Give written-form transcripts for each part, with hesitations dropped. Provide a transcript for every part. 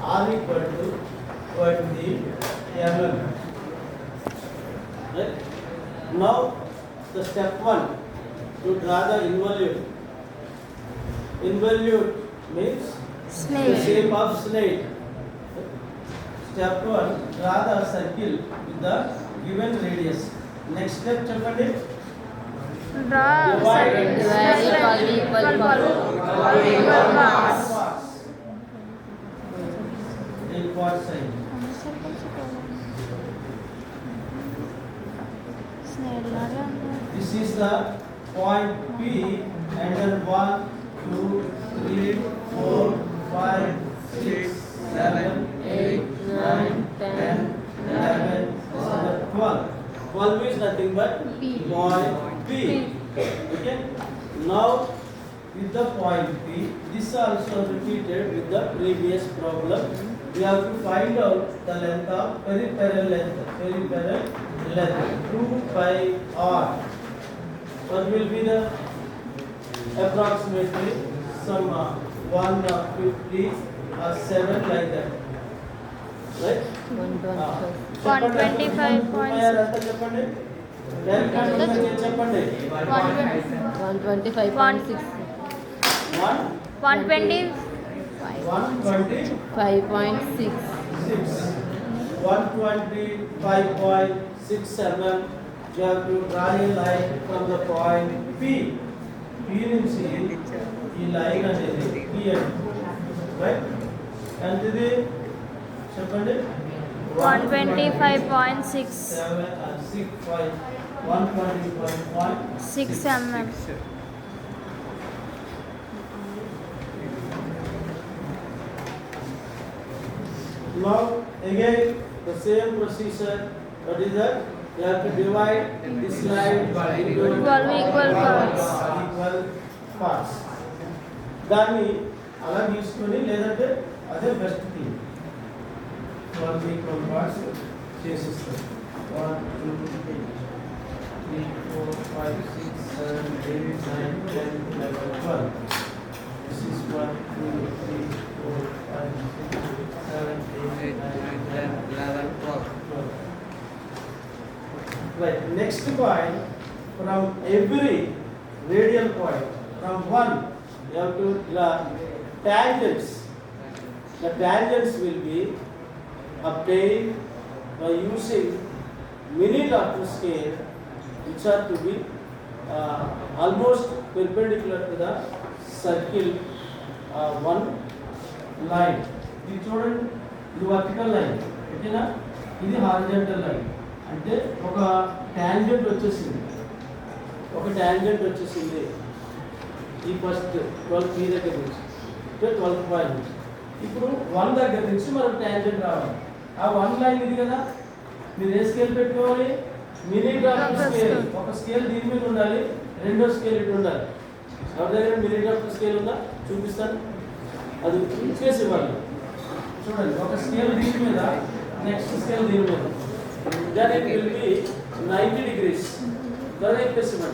R equal to 20 mm. Right? Now the step 1 to draw the involute. Involute means the shape of snail. Step 1, draw the circle with the given radius. Next step చెప్పండి. Draw equal parts. Equal sign. This is the point P and then 1, 2, 3, 4, 5, 6, 7, 8, 9, 10, 11, 12. 12 is nothing but point P. Okay. Now with the point P, this also repeated with the previous problem. We have to find out the length of peripheral length. 2 pi r. What will be the approximately some 150 or 7 like that, right? 125.6. చెప్పండి. 125.6. 125.6 mm. You have to draw a line from the point P. P నుంచి ఈ line అనేది P right. ఎంత ఇది చెప్పండి. 125.6 mm. Now again the same procedure. What is that? You have to divide this line into equal parts. దాన్ని అలా తీసుకొని లేదంటే అదే బెస్ట్ థింగ్. 12 ఈక్వల్ పార్ట్స్ చేసిస్తాం. 1 2 3 4 5 6 7 8 9 10 11 12. This is 1 2 3 4 5 6 7 8 9 10 11 12. Right. Next point, from every radial point, from 1, you have to draw tangents. The tangents will be obtained by using mini-drafter scale, which are to be almost perpendicular to the circle one line. ఇది చూడండి, ఇది vertical line, ఓకేనా? ఇది horizontal line. అంటే ఒక tangent వచ్చేసింది ఈ first 12 P దగ్గర నుంచి 12 పాయింట్ నుంచి. ఇప్పుడు 1 దగ్గర నుంచి మనకు ట్యాంజెంట్ రావాలి. ఆ 1 లైన్ ఇది కదా, మీరు ఏ స్కేల్ పెట్టుకోవాలి? Mini drafter scale. ఒక స్కేల్ దీని మీద ఉండాలి, రెండో స్కేల్ ఇటు ఉండాలి. ఎవరి దగ్గర మినీ డ్రాఫ్టర్ స్కేల్ ఉందా చూపిస్తాను, అది ఇచ్చేసి ఇవ్వాలి. చూడండి, ఒక స్కేల్ దీని మీద, నెక్స్ట్ స్కేల్ దీని మీద. Then it will be 90 degrees. Correct specimen.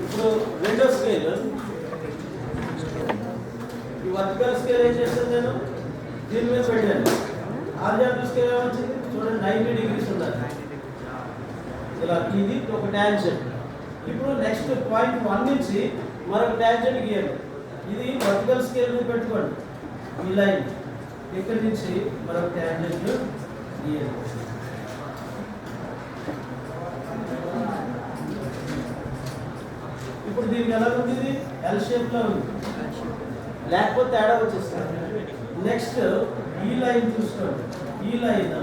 ఇప్పుడు రెండో స్కేల్, ఈ వర్టికల్ స్కేల్ ఏం చేస్తాను నేను దీని మీద పెట్టాను. హారిజాంటల్ స్కేల్ ఏమొచ్చింది చూడండి, 90 degrees ఉండాలి. ఇలా ఇది ఒక ట్యాంజెంట్. ఇప్పుడు నెక్స్ట్ పాయింట్ 1 నుంచి మరొక ట్యాంజెంట్ గీయాలి. ఇది వర్టికల్ స్కేల్ మీద పెట్టుకోండి. ఈ లైన్ ఇక్కడ నుంచి మరొక ట్యాంజెంట్ గీయాలి. ఇప్పుడు దీనికి ఎలా ఉంది? ఎల్ షేప్ లో ఉంది, లేకపోతే తేడా వచ్చేస్తుంది. నెక్స్ట్ ఈ లైన్ చూసుకోండి. ఈ లైన్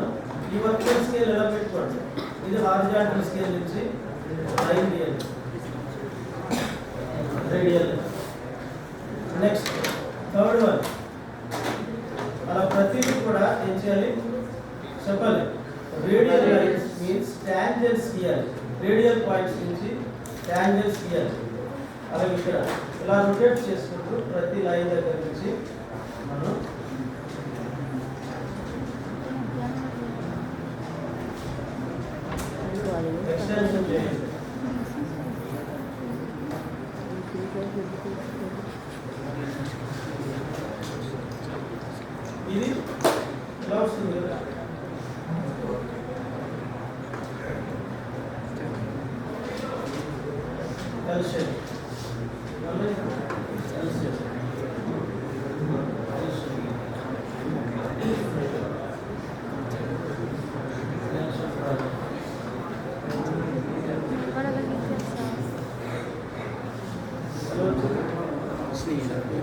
ఈ వర్టికల్ స్కేల్ ఎలా పెట్టుకోండి. ఇది హారిజాంటల్ స్కేల్ నుంచి లైన్ గీయాలి, రేడియల్. Next third one. అలా ప్రతిదీ కూడా ఏం చేయాలి చెప్పాలి. రేడియల్ లైన్స్ మీన్స్ టాంజెంట్స్ గీయాలి. రేడియల్ పాయింట్స్ నుంచి టాంజెంట్స్ గీయాలి. అలాగే ఇక్కడ ఇలా రొటేట్ చేసుకుంటూ ప్రతి లైన్ దగ్గర నుంచి మనం ఎక్స్టెన్షన్ చేయాలి. ఇది ఇలా వస్తుంది కదా. ఎల్షేప్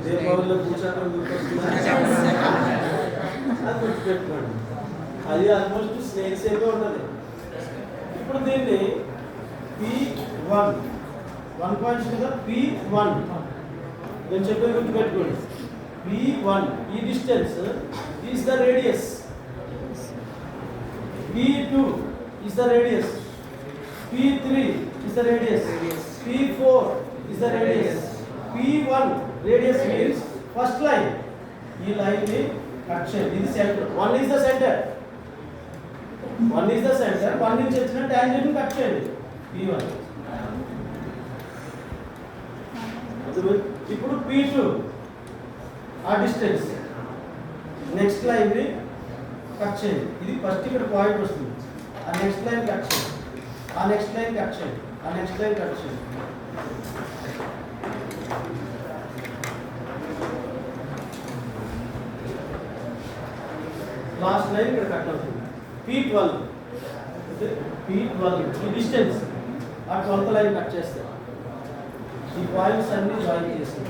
దీపావళిలో పూజాకం గుర్తొస్తుందా? అది గుర్తుపెట్టుకోండి. అది ఆల్మోస్ట్ స్నేక్ షేపే ఉంటుంది. ఇప్పుడు దీన్ని P1 1 కదా, P1 నేను చెప్పేది గుర్తుపెట్టుకోండి. P1 ఈ distance is the radius. P2 is the radius. P3 is the radius. P4 is the radius. P1 radius means first line. ఈ లైన్ ని కట్ చేయండి. ఇది centre. 1 is the centre. 1 is the centre. 1 నుంచి వచ్చిన tangent ని cut చేయండి. P1. ఇప్పుడు P2 ఆ డిస్టెన్స్ నెక్స్ట్ లైన్ ని కట్ చేయండి. ఇది ఫస్ట్ ఇక్కడ పాయింట్ వస్తుంది. ఆ నెక్స్ట్ లైన్ కట్ చేయండి. ఆ నెక్స్ట్ లైన్ కట్ చేయండి. ఆ నెక్స్ట్ లైన్ కట్ చేయండి. లాస్ట్ లైన్ ఇక్కడ కట్ అవుతుంది. P12 P12 ఈ డిస్టెన్స్ ఆ 12th లైన్ కట్ చేస్తే ఈ పాయింట్స్ అన్ని జాయిన్ చేసి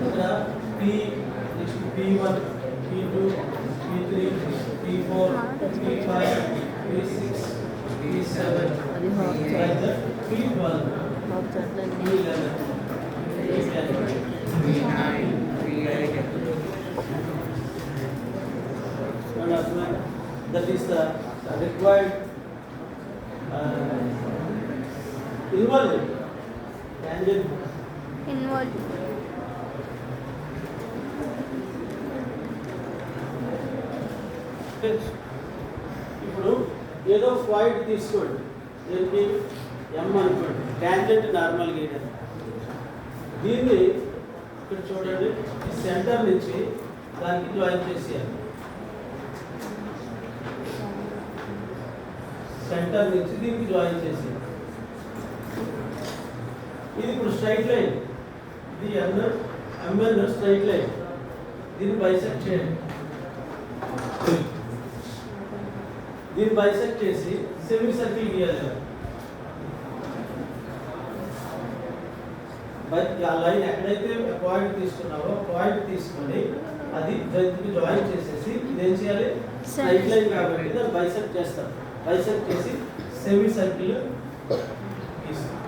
ఇక్కడ next P1 P2 P3 P4 P5 P6 P7 P12 P11 P10. That is the required involvement tangent. Involve ఇప్పుడు ఏదో పాయింట్ తీసుకోండి. దీనికి M అనుకోండి. టాంజెంట్ నార్మల్ గీయడం. దీన్ని ఇక్కడ చూడండి, ఈ సెంటర్ నుంచి దానికి జాయిన్ చేసేయాలి. సెంటర్ నుంచి దీనికి జాయిన్ చేసేయాలి. ఇది ఇప్పుడు స్ట్రైట్ లైన్. ఇది MN స్ట్రైట్ లైన్. దీన్ని బైసెక్ట్ చేయండి. దీన్ని బైసెక్ట్ చేసి సెమీ సర్కిల్ గీయాలి. ఆ లైన్ ఎక్కడైతే పాయింట్ తీసుకున్నావో పాయింట్ తీసుకొని అది దానికి జాయిన్ చేసేసి ఇదేం చేయాలి, స్ట్రైట్ లైన్ కాబట్టి దాన్ని బైసెక్ట్ చేస్తాం. బైసెక్ట్ చేసి సెమీ సర్కిల్ గీస్తాం.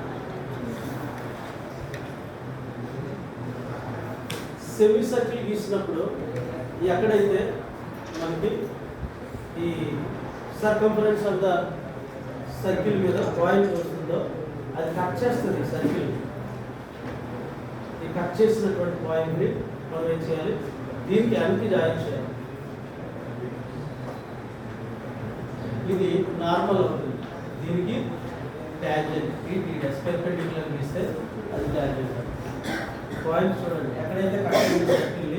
సెమీ సర్కిల్ గీసినప్పుడు ఎక్కడైతే మనకి ఈ సర్కంఫరెన్స్ ఆఫ్ ద సర్కిల్ మీద పాయింట్ వస్తుందో అది కట్ చేస్తుంది. సర్కిల్ ఈ కట్ చేసినటువంటి పాయింట్ని మనం ఏం చేయాలి, దీనికి అనికి జాయిన్ చేయాలి. ఇది నార్మల్ అవుతుంది. దీనికి టాంజెంట్ పెర్పెండిక్యులర్ గీస్తే అది టాంజెంట్. పాయింట్ చూడండి, ఎక్కడైతే కట్ అయిన సర్కిల్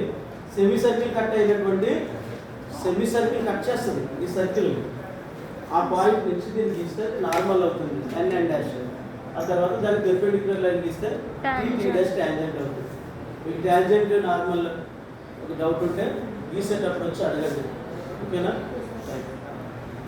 సెమీ సర్కిల్ కట్ అయినటువంటి సెమీ సర్కిల్ కట్ చేస్తుంది ఈ సర్కిల్. ఆ పాయింట్ నుంచి దీన్ని గీస్తే నార్మల్ అవుతుంది N'. ఆ తర్వాత దానికి పెర్పెండిక్యులర్ లైన్ గీస్తే T' టాంజెంట్ అవుతుంది. మీకు టాంజెంట్ నార్మల్ ఒక డౌట్ ఉంటే గీసేటప్పుడు వచ్చి అడగండి. ఓకేనా?